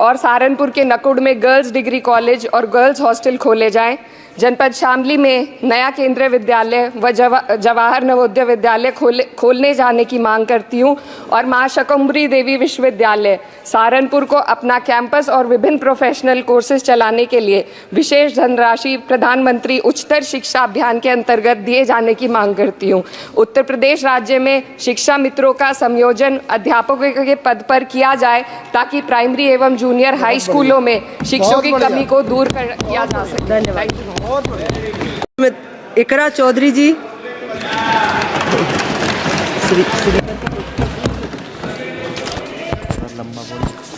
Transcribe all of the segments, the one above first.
और सहारनपुर के नकुड़ में गर्ल्स डिग्री कॉलेज और गर्ल्स हॉस्टल खोले जाएं। जनपद शामली में नया केंद्रीय विद्यालय व जवाहर नवोदय विद्यालय खोलने जाने की मांग करती हूँ। और माँ शकंभरी देवी विश्वविद्यालय सहारनपुर को अपना कैंपस और विभिन्न प्रोफेशनल कोर्सेज चलाने के लिए विशेष धनराशि प्रधानमंत्री उच्चतर शिक्षा अभियान के अंतर्गत दिए जाने की मांग करती हूँ। उत्तर प्रदेश राज्य में शिक्षा मित्रों का संयोजन अध्यापकों के पद पर किया जाए ताकि प्राइमरी एवं जूनियर हाई स्कूलों में शिक्षकों की कमी को दूर किया जा सके। धन्यवाद। इकरा चौधरी जी।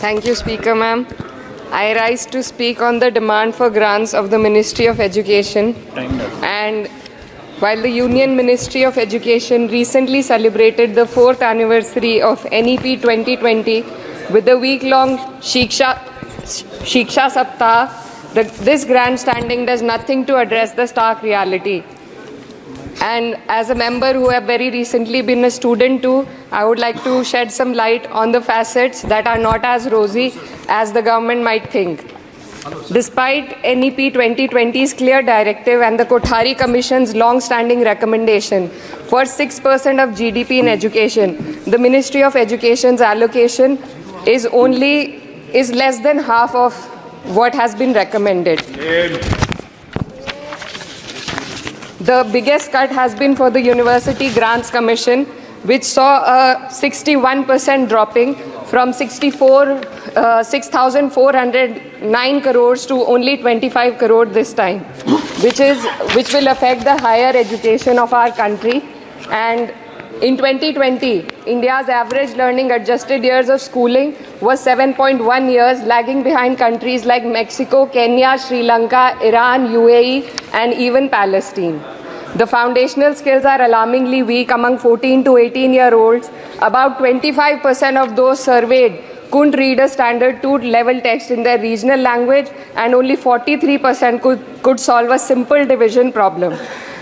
Thank you, Speaker ma'am. I rise to speak on the demand for grants of the Ministry of Education. And while the Union Ministry of Education recently celebrated the 4th anniversary of NEP 2020 with the week-long Shiksha Saptah, this grandstanding does nothing to address the stark reality. And as a member who have very recently been a student too, I would like to shed some light on the facets that are not as rosy as the government might think. Despite NEP 2020's clear directive and the Kothari Commission's long-standing recommendation for 6% of GDP in education, the Ministry of Education's allocation is less than half of what has been recommended. The biggest cut has been for the University Grants Commission, which saw a 61% dropping from 6,409 crores to only 25 crore this time, which will affect the higher education of our country. And in 2020, India's average learning adjusted years of schooling was 7.1 years, lagging behind countries like Mexico, Kenya, Sri Lanka, Iran, UAE, and even Palestine. The foundational skills are alarmingly weak among 14 to 18-year-olds. About 25% of those surveyed couldn't read a standard 2 level text in their regional language, and only 43% could solve a simple division problem.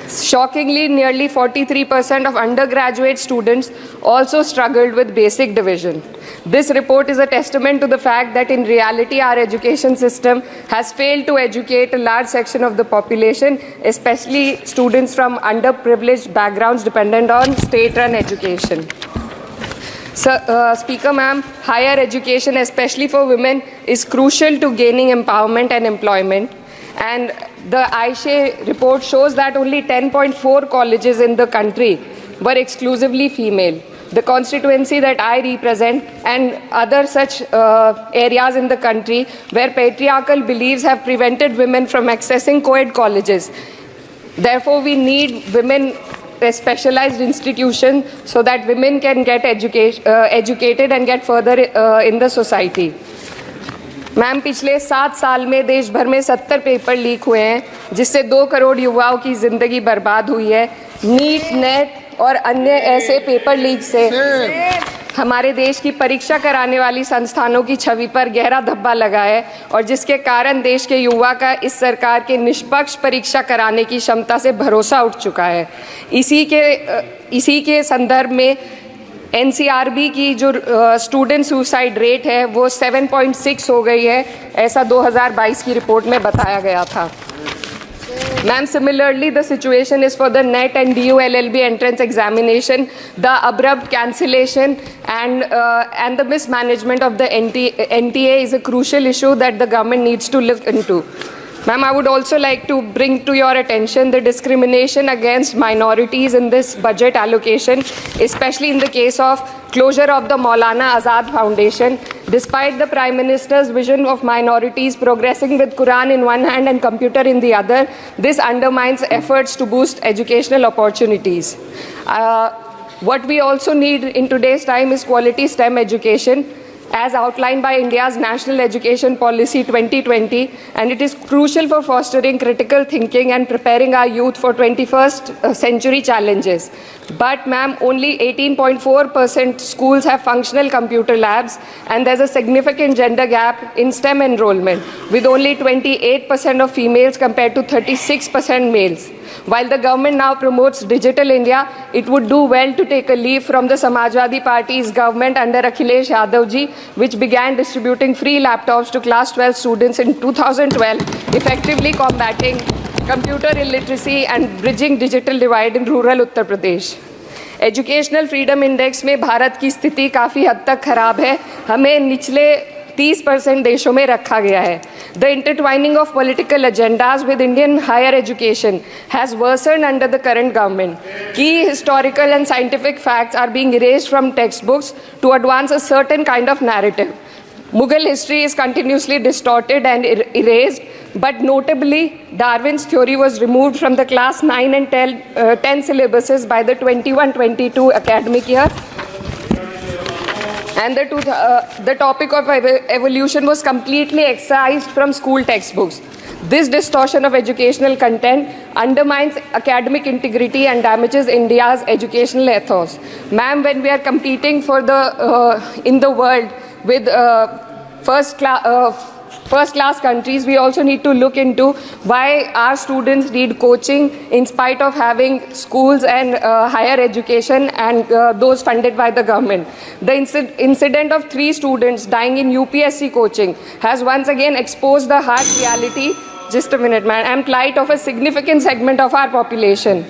Shockingly, nearly 43% of undergraduate students also struggled with basic division. This report is a testament to the fact that in reality our education system has failed to educate a large section of the population, especially students from underprivileged backgrounds dependent on state-run education. Speaker ma'am, higher education, especially for women, is crucial to gaining empowerment and employment. And the AISHE report shows that only 10.4 colleges in the country were exclusively female. The constituency that I represent and other such areas in the country where patriarchal beliefs have prevented women from accessing co-ed colleges. Therefore, we need women specialized institutions so that women can get educated and get further in the society. Ma'am, पिछले 7 साल में देश भर में 70 paper leak हुए हैं, जिससे 2 करोड़ युवाओं की जिंदगी बर्बाद हुई है। नीट, नेट और अन्य ऐसे पेपर लीक से हमारे देश की परीक्षा कराने वाली संस्थानों की छवि पर गहरा धब्बा लगा है, और जिसके कारण देश के युवा का इस सरकार के निष्पक्ष परीक्षा कराने की क्षमता से भरोसा उठ चुका है। इसी के संदर्भ में NCRB की जो स्टूडेंट सुसाइड रेट है वो 7.6 हो गई है, ऐसा 2022 की रिपोर्ट में बताया गया था। Ma'am, similarly, the situation is for the NET and DU LLB entrance examination. The abrupt cancellation and the mismanagement of the NTA is a crucial issue that the government needs to look into. Ma'am, I would also like to bring to your attention the discrimination against minorities in this budget allocation, especially in the case of closure of the Maulana Azad Foundation. Despite the Prime Minister's vision of minorities progressing with Quran in one hand and computer in the other, this undermines efforts to boost educational opportunities. What we also need in today's time is quality STEM education, as outlined by India's National Education Policy 2020, and it is crucial for fostering critical thinking and preparing our youth for 21st century challenges. But ma'am, only 18.4% schools have functional computer labs, and there's a significant gender gap in STEM enrollment, with only 28% of females compared to 36% males. While the government now promotes Digital India, it would do well to take a leaf from the Samajwadi Party's government under Akhilesh Yadav ji, which began distributing free laptops to class 12 students in 2012, effectively combating computer illiteracy and bridging digital divide in rural Uttar Pradesh. Educational freedom index में भारत की स्थिति काफ़ी हद तक खराब है, हमें निचले 30% देशों में रखा गया है. The intertwining of political agendas with Indian higher education has worsened under the current government. Key historical and scientific facts are being erased from text books to advance a certain kind of narrative. Mughal history is continuously distorted and erased, but notably, Darwin's theory was removed from the class 9 and 10 syllabuses by the 21-22 academic year. And the topic of evolution was completely excised from school textbooks. This distortion of educational content undermines academic integrity and damages India's educational ethos. Ma'am, when we are competing for in the world with first class countries, we also need to look into why our students need coaching in spite of having schools and higher education and those funded by the government. The incident of 3 students dying in UPSC coaching has once again exposed the harsh reality. Just a minute, man. And plight of a significant segment of our population.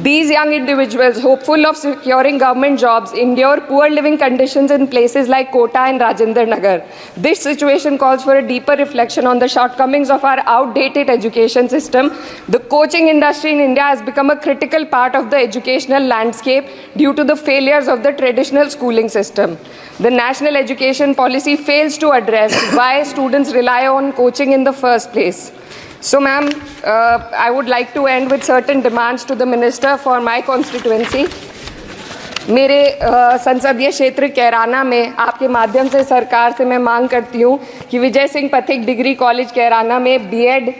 These young individuals, hopeful of securing government jobs, endure poor living conditions in places like Kota and Rajendra Nagar. This situation calls for a deeper reflection on the shortcomings of our outdated education system. The coaching industry in India has become a critical part of the educational landscape due to the failures of the traditional schooling system. The national education policy fails to address why students rely on coaching in the first place. So, ma'am, I would like to end with certain demands to the minister for my constituency. मेरे संसदीय क्षेत्र कैराना में आपके माध्यम से सरकार से मैं मांग करती हूँ कि विजय सिंह पथिक डिग्री कॉलेज कैराना में बीएड,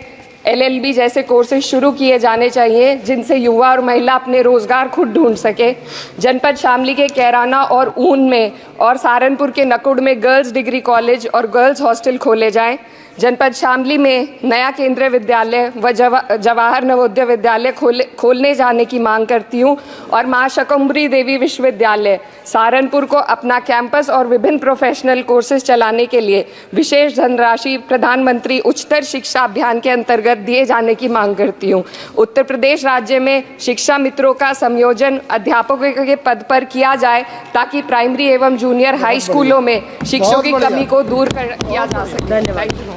एलएलबी जैसे कोर्सेज शुरू किए जाने चाहिए, जिनसे युवा और महिला अपने रोजगार खुद ढूंढ सके. जनपद शामली के कैराना और ऊन में और सहारनपुर के नकुड़ में गर्ल्स डिग्री कॉलेज और गर्ल्स हॉस्टल खोले जाएं. जनपद शामली में नया केंद्रीय विद्यालय व जवाहर नवोदय विद्यालय खोलने जाने की मांग करती हूँ. और माँ शकंबरी देवी विश्वविद्यालय सहारनपुर को अपना कैंपस और विभिन्न प्रोफेशनल कोर्सेज चलाने के लिए विशेष धनराशि प्रधानमंत्री उच्चतर शिक्षा अभियान के अंतर्गत दिए जाने की मांग करती हूँ. उत्तर प्रदेश राज्य में शिक्षा मित्रों का संयोजन अध्यापकों के पद पर किया जाए ताकि प्राइमरी एवं जूनियर हाई स्कूलों में शिक्षकों की कमी को दूर किया जा सके. धन्यवाद.